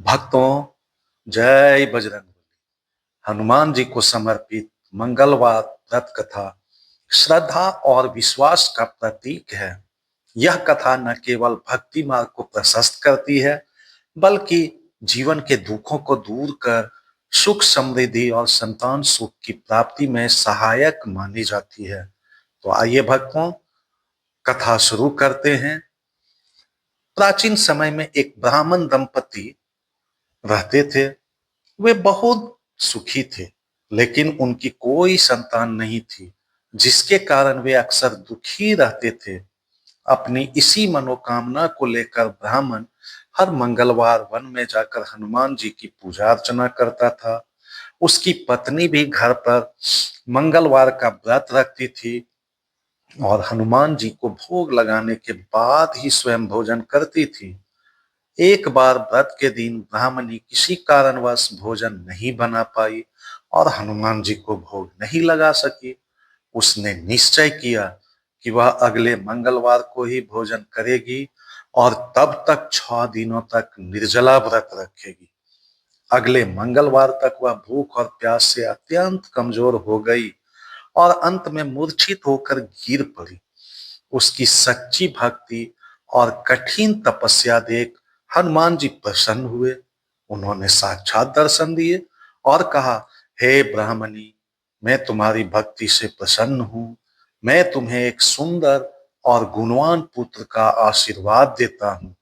भक्तों, जय बजरंगबली। हनुमान जी को समर्पित मंगलवार व्रत कथा श्रद्धा और विश्वास का प्रतीक है। यह कथा न केवल भक्ति मार्ग को प्रशस्त करती है, बल्कि जीवन के दुखों को दूर कर सुख समृद्धि और संतान सुख की प्राप्ति में सहायक मानी जाती है। तो आइए भक्तों, कथा शुरू करते हैं। प्राचीन समय में एक ब्राह्मण दंपति रहते थे। वे बहुत सुखी थे, लेकिन उनकी कोई संतान नहीं थी, जिसके कारण वे अक्सर दुखी रहते थे। अपनी इसी मनोकामना को लेकर ब्राह्मण हर मंगलवार वन में जाकर हनुमान जी की पूजा अर्चना करता था। उसकी पत्नी भी घर पर मंगलवार का व्रत रखती थी और हनुमान जी को भोग लगाने के बाद ही स्वयं भोजन करती थी। एक बार व्रत के दिन ब्राह्मणी किसी कारणवश भोजन नहीं बना पाई और हनुमान जी को भोग नहीं लगा सकी। उसने निश्चय किया कि वह अगले मंगलवार को ही भोजन करेगी और तब तक 6 दिनों तक निर्जला व्रत रखेगी। अगले मंगलवार तक वह भूख और प्यास से अत्यंत कमजोर हो गई और अंत में मूर्छित होकर गिर पड़ी। उसकी सच्ची भक्ति और कठिन तपस्या देख हनुमान जी प्रसन्न हुए। उन्होंने साक्षात दर्शन दिए और कहा, हे ब्राह्मणी, मैं तुम्हारी भक्ति से प्रसन्न हूं। मैं तुम्हें एक सुंदर और गुणवान पुत्र का आशीर्वाद देता हूं,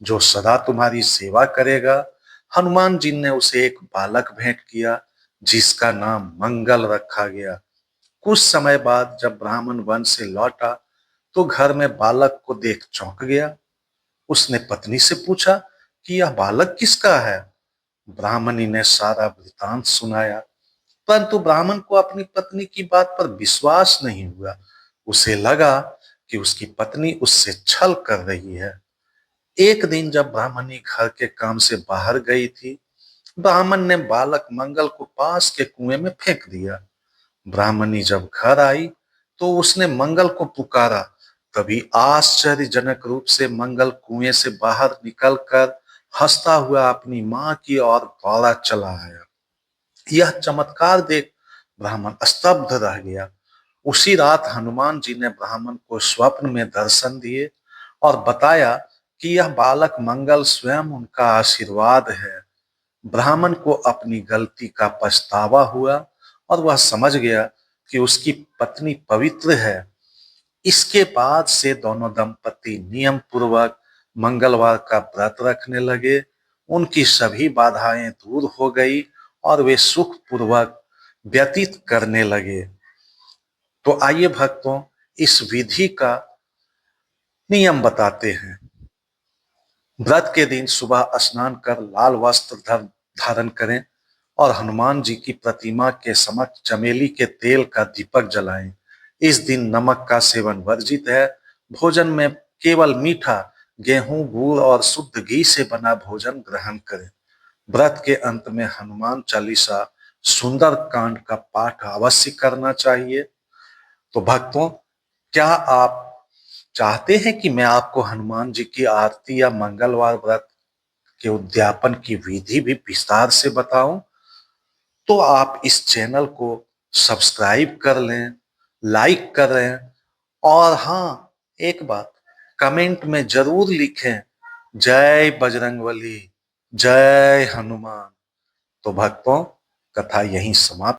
जो सदा तुम्हारी सेवा करेगा। हनुमान जी ने उसे एक बालक भेंट किया, जिसका नाम मंगल रखा गया। कुछ समय बाद जब ब्राह्मण वन से लौटा, तो घर में बालक को देख चौंक गया। उसने पत्नी से पूछा कि यह बालक किसका है। ब्राह्मणी ने सारा वृतांत सुनाया, परंतु ब्राह्मण को अपनी पत्नी की बात पर विश्वास नहीं हुआ। उसे लगा कि उसकी पत्नी उससे छल कर रही है। एक दिन जब ब्राह्मणी घर के काम से बाहर गई थी, ब्राह्मण ने बालक मंगल को पास के कुएं में फेंक दिया। ब्राह्मणी जब घर आई तो उसने मंगल को पुकारा। तभी आश्चर्यजनक रूप से मंगल कुएं से बाहर निकलकर हंसता हुआ अपनी मां की ओर दौड़ा चला आया। यह चमत्कार देख ब्राह्मण स्तब्ध रह गया। उसी रात हनुमान जी ने ब्राह्मण को स्वप्न में दर्शन दिए और बताया कि यह बालक मंगल स्वयं उनका आशीर्वाद है। ब्राह्मण को अपनी गलती का पछतावा हुआ और वह समझ गया कि उसकी पत्नी पवित्र है। इसके बाद से दोनों दंपति नियम पूर्वक मंगलवार का व्रत रखने लगे। उनकी सभी बाधाएं दूर हो गई और वे सुख पूर्वक व्यतीत करने लगे। तो आइए भक्तों, इस विधि का नियम बताते हैं। व्रत के दिन सुबह स्नान कर लाल वस्त्र धारण करें और हनुमान जी की प्रतिमा के समक्ष चमेली के तेल का दीपक जलाएं। इस दिन नमक का सेवन वर्जित है। भोजन में केवल मीठा, गेहूं, गुड़ और शुद्ध घी से बना भोजन ग्रहण करें। व्रत के अंत में हनुमान चालीसा, सुंदर कांड का पाठ अवश्य करना चाहिए। तो भक्तों, क्या आप चाहते हैं कि मैं आपको हनुमान जी की आरती या मंगलवार व्रत के उद्यापन की विधि भी विस्तार से बताऊं? तो आप इस चैनल को सब्सक्राइब कर लें, लाइक करें और हाँ, एक बात कमेंट में जरूर लिखें, जय बजरंगबली, जय हनुमान। तो भक्तों, कथा यहीं समाप्त।